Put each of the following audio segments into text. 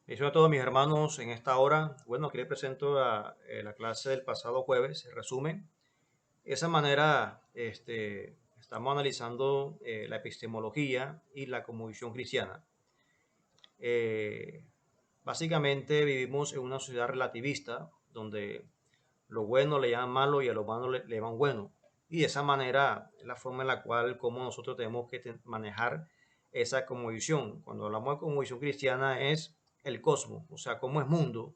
Bendiciones a todos mis hermanos en esta hora. Bueno, aquí les presento la clase del pasado jueves, el resumen. De esa manera, estamos analizando la epistemología y la cosmovisión cristiana. Eh, Básicamente vivimos en una sociedad relativista donde lo bueno le llaman malo y a lo malo le llaman bueno. Y de esa manera es la forma en la cual como nosotros tenemos que manejar esa cosmovisión. Cuando hablamos de cosmovisión cristiana es el cosmos, o sea, cómo es mundo.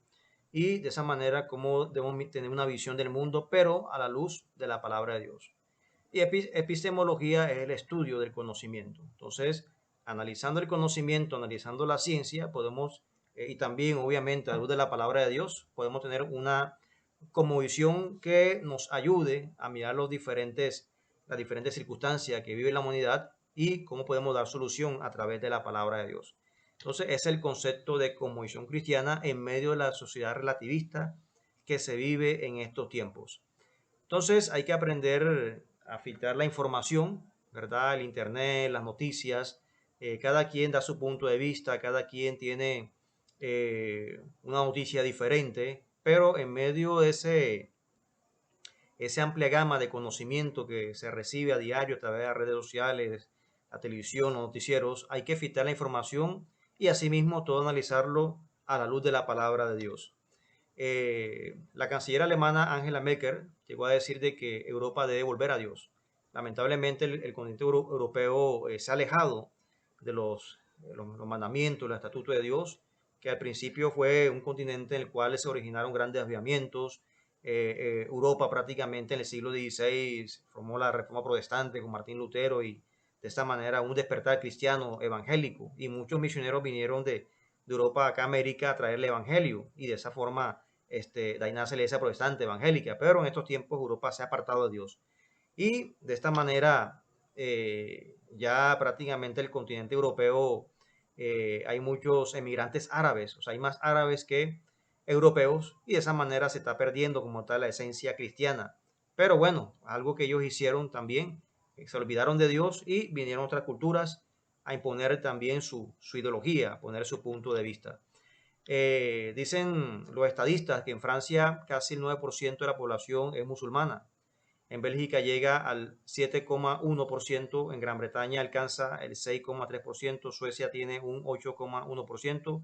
Y de esa manera cómo debemos tener una visión del mundo, pero a la luz de la palabra de Dios. Y epistemología es el estudio del conocimiento. Entonces, analizando el conocimiento, analizando la ciencia, podemos, y también obviamente a la luz de la palabra de Dios, podemos tener una como visión que nos ayude a mirar las diferentes circunstancias que vive la humanidad y cómo podemos dar solución a través de la palabra de Dios. Entonces, es el concepto de cosmovisión cristiana en medio de la sociedad relativista que se vive en estos tiempos. Entonces hay que aprender a filtrar la información, ¿verdad? El internet, las noticias, cada quien da su punto de vista, cada quien tiene una noticia diferente, pero en medio de esa amplia gama de conocimiento que se recibe a diario a través de las redes sociales, la televisión, los noticieros, hay que filtrar la información y asimismo todo analizarlo a la luz de la palabra de Dios. La canciller alemana Angela Merkel llegó a decir de que Europa debe volver a Dios. Lamentablemente el continente europeo se ha alejado de los mandamientos, los estatutos de Dios, que al principio fue un continente en el cual se originaron grandes desviamientos. Europa prácticamente en el siglo XVI formó la reforma protestante con Martín Lutero y de esta manera un despertar cristiano evangélico y muchos misioneros vinieron de Europa acá a América a traer el evangelio y de esa forma de ahí nace la iglesia protestante evangélica, pero en estos tiempos Europa se ha apartado de Dios. Y de esta manera, ya prácticamente el continente europeo, hay muchos emigrantes árabes, o sea, hay más árabes que europeos, y de esa manera se está perdiendo como tal la esencia cristiana. Pero bueno, algo que ellos hicieron también, se olvidaron de Dios y vinieron otras culturas a imponer también su ideología, a poner su punto de vista. Dicen los estadistas que en Francia casi el 9% de la población es musulmana. En Bélgica llega al 7,1%, en Gran Bretaña alcanza el 6,3%, Suecia tiene un 8,1%,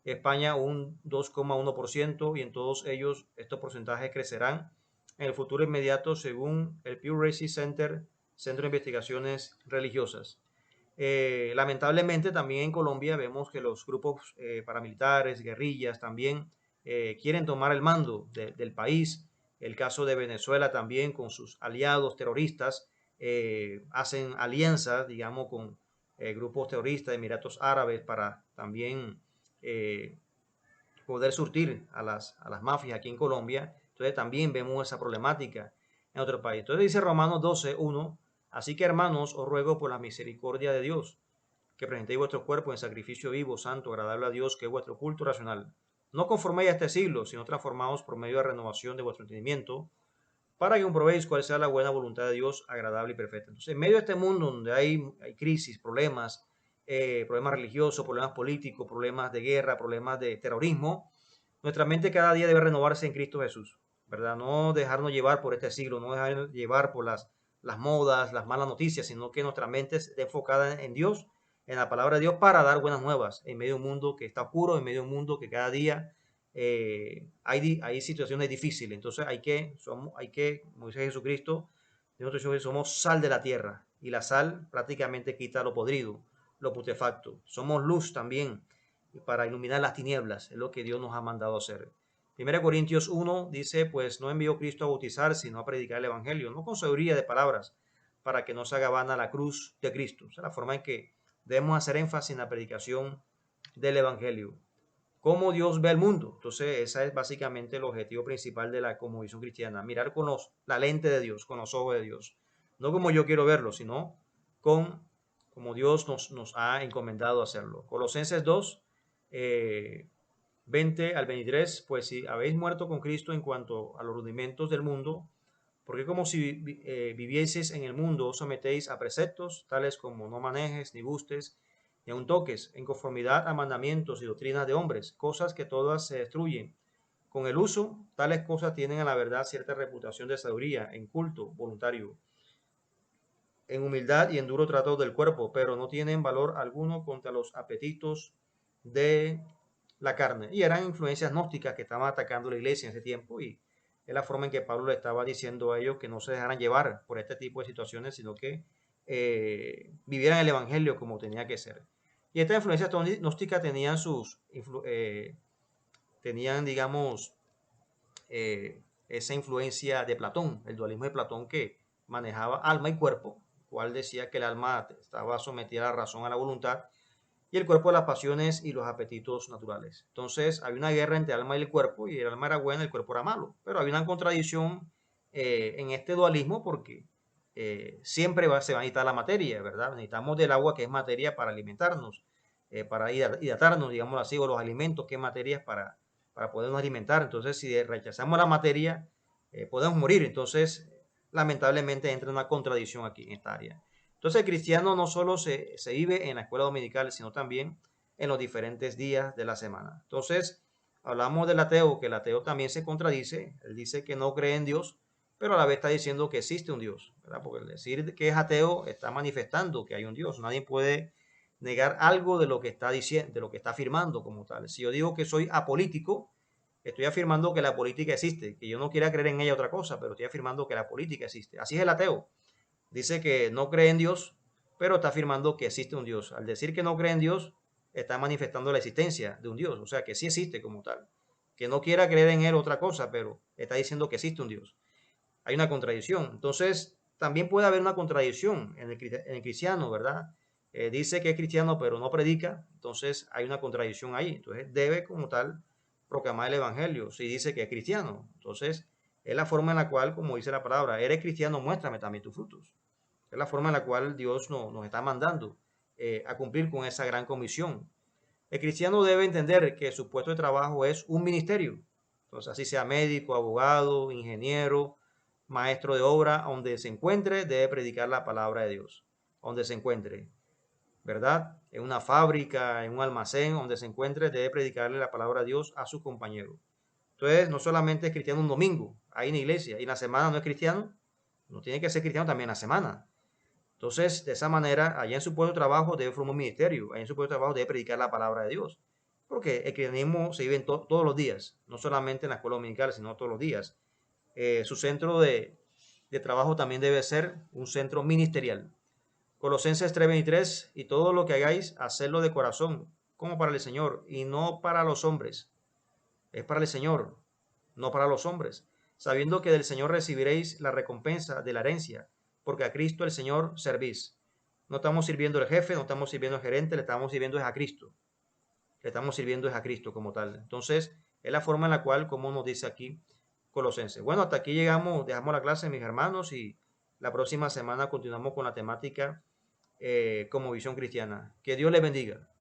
España un 2,1% y en todos ellos estos porcentajes crecerán en el futuro inmediato según el Pew Research Center, Centro de Investigaciones Religiosas. Lamentablemente también en Colombia vemos que los grupos paramilitares, guerrillas también quieren tomar el mando del país. El caso de Venezuela también con sus aliados terroristas hacen alianzas, digamos, con grupos terroristas de Emiratos Árabes para también eh, poder surtir a las mafias aquí en Colombia. Entonces también vemos esa problemática en otro país. Entonces dice Romanos 12:1, así que hermanos, os ruego por la misericordia de Dios, que presentéis vuestro cuerpo en sacrificio vivo, santo, agradable a Dios, que es vuestro culto racional. No conforméis a este siglo, sino transformaos por medio de renovación de vuestro entendimiento, para que comprobéis cuál sea la buena voluntad de Dios, agradable y perfecta. Entonces, en medio de este mundo donde hay crisis, problemas religiosos, problemas políticos, problemas de guerra, problemas de terrorismo, nuestra mente cada día debe renovarse en Cristo Jesús, ¿verdad? No dejarnos llevar por este siglo, no dejarnos llevar por las modas, las malas noticias, sino que nuestra mente esté enfocada en Dios, en la palabra de Dios, para dar buenas nuevas en medio de un mundo que está oscuro, en medio de un mundo que cada día hay situaciones difíciles. Entonces como dice Jesucristo, nosotros somos sal de la tierra y la sal prácticamente quita lo podrido, lo putrefacto. Somos luz también para iluminar las tinieblas, es lo que Dios nos ha mandado a hacer. 1 Corintios 1 dice, pues no envió Cristo a bautizar, sino a predicar el Evangelio, no con sabiduría de palabras, para que no se haga vana la cruz de Cristo. Esa es la forma en que debemos hacer énfasis en la predicación del Evangelio. Cómo Dios ve el mundo. Entonces, ese es básicamente el objetivo principal de la cosmovisión cristiana, mirar con la lente de Dios, con los ojos de Dios. No como yo quiero verlo, sino con como Dios nos ha encomendado hacerlo. Colosenses 2, eh, 20 al 23, pues si habéis muerto con Cristo en cuanto a los rudimentos del mundo, porque como si vivieseis en el mundo, os sometéis a preceptos, tales como no manejes ni gustes, ni aun toques, en conformidad a mandamientos y doctrinas de hombres, cosas que todas se destruyen. Con el uso, tales cosas tienen a la verdad cierta reputación de sabiduría, en culto voluntario, en humildad y en duro trato del cuerpo, pero no tienen valor alguno contra los apetitos de la carne. Y eran influencias gnósticas que estaban atacando la iglesia en ese tiempo, y es la forma en que Pablo le estaba diciendo a ellos que no se dejaran llevar por este tipo de situaciones, sino que vivieran el evangelio como tenía que ser. Y estas influencias gnósticas tenían, digamos, esa influencia de Platón, el dualismo de Platón, que manejaba alma y cuerpo, cual decía que el alma estaba sometida a la razón, a la voluntad, y el cuerpo a las pasiones y los apetitos naturales. Entonces había una guerra entre el alma y el cuerpo, y el alma era buena, el cuerpo era malo. Pero había una contradicción en este dualismo, porque se va a necesitar la materia, ¿verdad? Necesitamos del agua, que es materia para alimentarnos, para hidratarnos, digamos así, o los alimentos, que es materia para podernos alimentar. Entonces, si rechazamos la materia, podemos morir. Entonces, lamentablemente entra una contradicción aquí en esta área. Entonces, el cristiano no solo se vive en la escuela dominical, sino también en los diferentes días de la semana. Entonces, hablamos del ateo, que el ateo también se contradice. Él dice que no cree en Dios, pero a la vez está diciendo que existe un Dios, ¿verdad? Porque el decir que es ateo está manifestando que hay un Dios. Nadie puede negar algo de lo que está diciendo, de lo que está afirmando como tal. Si yo digo que soy apolítico, estoy afirmando que la política existe, que yo no quiera creer en ella otra cosa, pero estoy afirmando que la política existe. Así es el ateo. Dice que no cree en Dios, pero está afirmando que existe un Dios. Al decir que no cree en Dios, está manifestando la existencia de un Dios, o sea, que sí existe como tal. Que no quiera creer en él otra cosa, pero está diciendo que existe un Dios. Hay una contradicción. Entonces, también puede haber una contradicción en el cristiano, ¿verdad? Dice que es cristiano, pero no predica. Entonces, hay una contradicción ahí. Entonces, debe como tal proclamar el evangelio. Si dice que es cristiano, entonces es la forma en la cual, como dice la palabra, eres cristiano, muéstrame también tus frutos. Es la forma en la cual Dios nos está mandando a cumplir con esa gran comisión. El cristiano debe entender que su puesto de trabajo es un ministerio. Entonces, así sea médico, abogado, ingeniero, maestro de obra, donde se encuentre, debe predicar la palabra de Dios. Donde se encuentre, ¿verdad? En una fábrica, en un almacén, donde se encuentre, debe predicarle la palabra de Dios a sus compañeros. Entonces, no solamente es cristiano un domingo, ahí en la iglesia, y en la semana no es cristiano, no tiene que ser cristiano también en la semana. Entonces, de esa manera, allá en su puesto de trabajo debe formar un ministerio, allá en su puesto de trabajo debe predicar la palabra de Dios. Porque el cristianismo se vive todos los días, no solamente en la escuela dominical, sino todos los días. Su centro de trabajo también debe ser un centro ministerial. Colosenses 3:23, y todo lo que hagáis, hacedlo de corazón, como para el Señor, y no para los hombres. Es para el Señor, no para los hombres, sabiendo que del Señor recibiréis la recompensa de la herencia, porque a Cristo el Señor servís. No estamos sirviendo al jefe, no estamos sirviendo al gerente, le estamos sirviendo a Cristo. Le estamos sirviendo a Cristo como tal. Entonces, es la forma en la cual, como nos dice aquí Colosenses. Bueno, hasta aquí llegamos, dejamos la clase, mis hermanos, y la próxima semana continuamos con la temática como visión cristiana. Que Dios les bendiga.